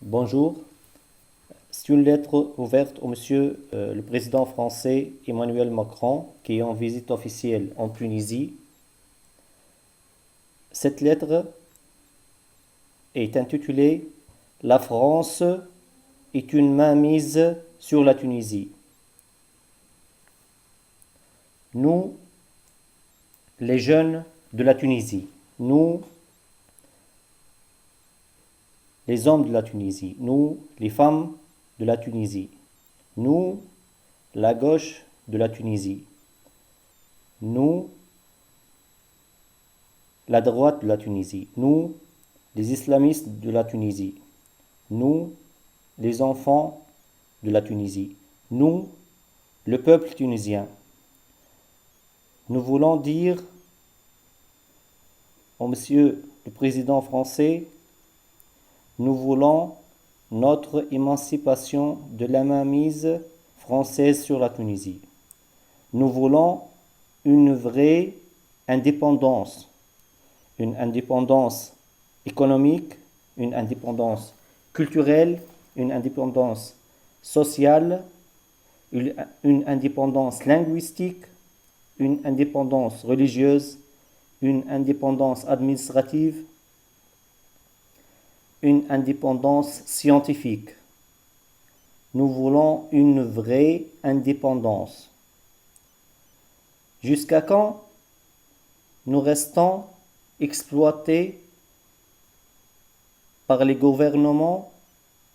Bonjour. C'est une lettre ouverte au monsieur le président français Emmanuel Macron qui est en visite officielle en Tunisie. Cette lettre est intitulée La France est une mainmise sur la Tunisie. Nous, les jeunes de la Tunisie, nous, les hommes de la Tunisie, nous, les femmes de la Tunisie, nous, la gauche de la Tunisie, nous, la droite de la Tunisie, nous, les islamistes de la Tunisie, nous, les enfants de la Tunisie, nous, le peuple tunisien. Nous voulons dire au monsieur le président français, nous voulons notre émancipation de la mainmise française sur la Tunisie. Nous voulons une vraie indépendance, une indépendance économique, une indépendance culturelle, une indépendance sociale, une indépendance linguistique, une indépendance religieuse, une indépendance administrative, une indépendance scientifique. Nous voulons une vraie indépendance. Jusqu'à quand nous restons exploités par les gouvernements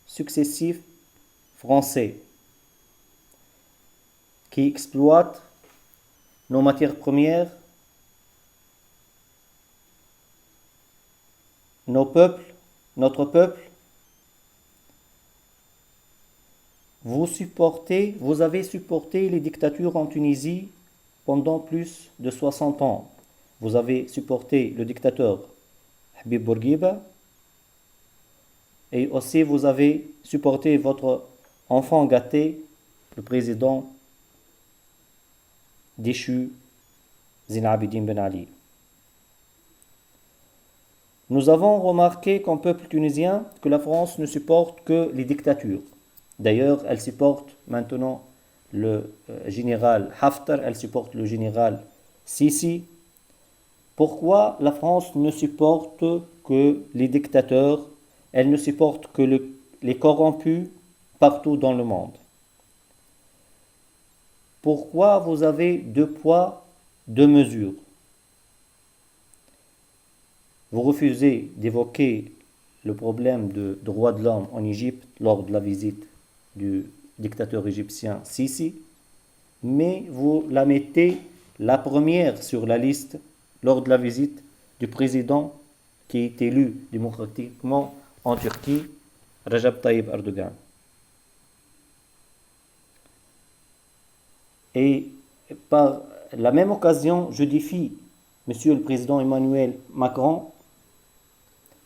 successifs français qui exploitent nos matières premières, nos peuples, notre peuple. Vous avez supporté les dictatures en Tunisie pendant plus de 60 ans. Vous avez supporté le dictateur Habib Bourguiba et aussi vous avez supporté votre enfant gâté, le président déchu Zine Abidine Ben Ali. Nous avons remarqué comme peuple tunisien que la France ne supporte que les dictatures. D'ailleurs, elle supporte maintenant le général Haftar, elle supporte le général Sisi. Pourquoi la France ne supporte que les dictateurs, elle ne supporte que les corrompus partout dans le monde? Pourquoi vous avez deux poids, deux mesures? Vous refusez d'évoquer le problème de droits de l'homme en Égypte lors de la visite du dictateur égyptien Sisi, mais vous la mettez la première sur la liste lors de la visite du président qui est élu démocratiquement en Turquie, Recep Tayyip Erdogan. Et par la même occasion, je défie Monsieur le Président Emmanuel Macron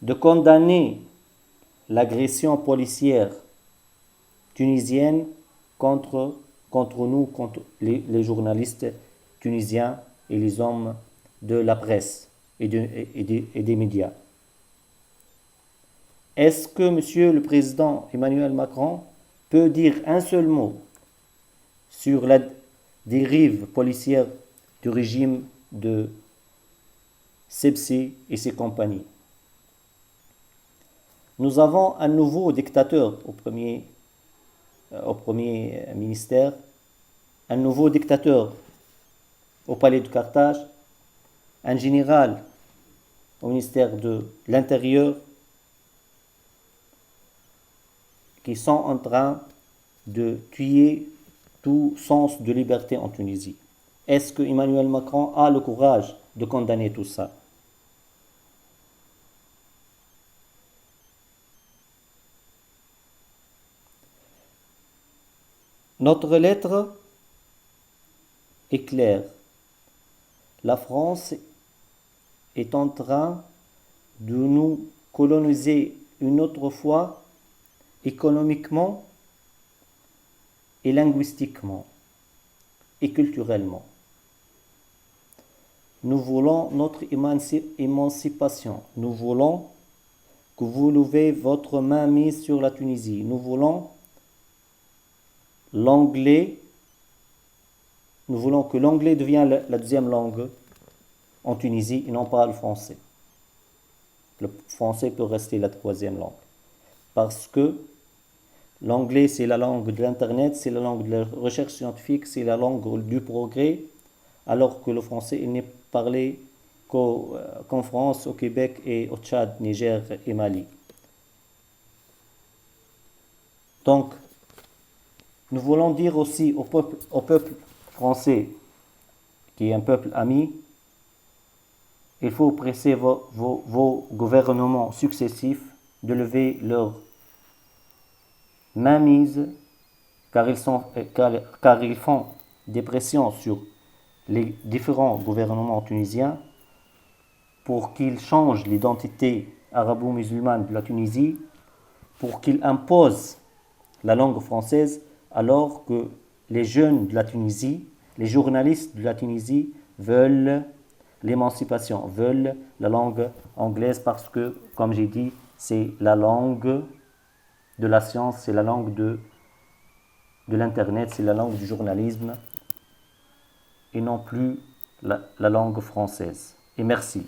de condamner l'agression policière tunisienne contre nous, contre les journalistes tunisiens et les hommes de la presse et des médias. Est-ce que Monsieur le Président Emmanuel Macron peut dire un seul mot sur la dérive policière du régime de Sebsi et ses compagnies? Nous avons un nouveau dictateur au premier ministère, un nouveau dictateur au palais de Carthage, un général au ministère de l'Intérieur qui sont en train de tuer tout sens de liberté en Tunisie. Est-ce que Emmanuel Macron a le courage de condamner tout ça? Notre lettre est claire. La France est en train de nous coloniser une autre fois économiquement et linguistiquement et culturellement. Nous voulons notre émancipation. Nous voulons que vous levez votre main mise sur la Tunisie. Nous voulons l'anglais, nous voulons que l'anglais devienne la deuxième langue en Tunisie et non pas le français. Le français peut rester la troisième langue. Parce que l'anglais, c'est la langue de l'Internet, c'est la langue de la recherche scientifique, c'est la langue du progrès, alors que le français, il n'est parlé qu'en France, au Québec et au Tchad, Niger et Mali. Donc, nous voulons dire aussi au peuple français, qui est un peuple ami, il faut presser vos gouvernements successifs de lever leur mainmise, car ils font des pressions sur les différents gouvernements tunisiens pour qu'ils changent l'identité arabo-musulmane de la Tunisie, pour qu'ils imposent la langue française, alors que les jeunes de la Tunisie, les journalistes de la Tunisie veulent l'émancipation, veulent la langue anglaise parce que, comme j'ai dit, c'est la langue de la science, c'est la langue de l'Internet, c'est la langue du journalisme et non plus la langue française. Et merci.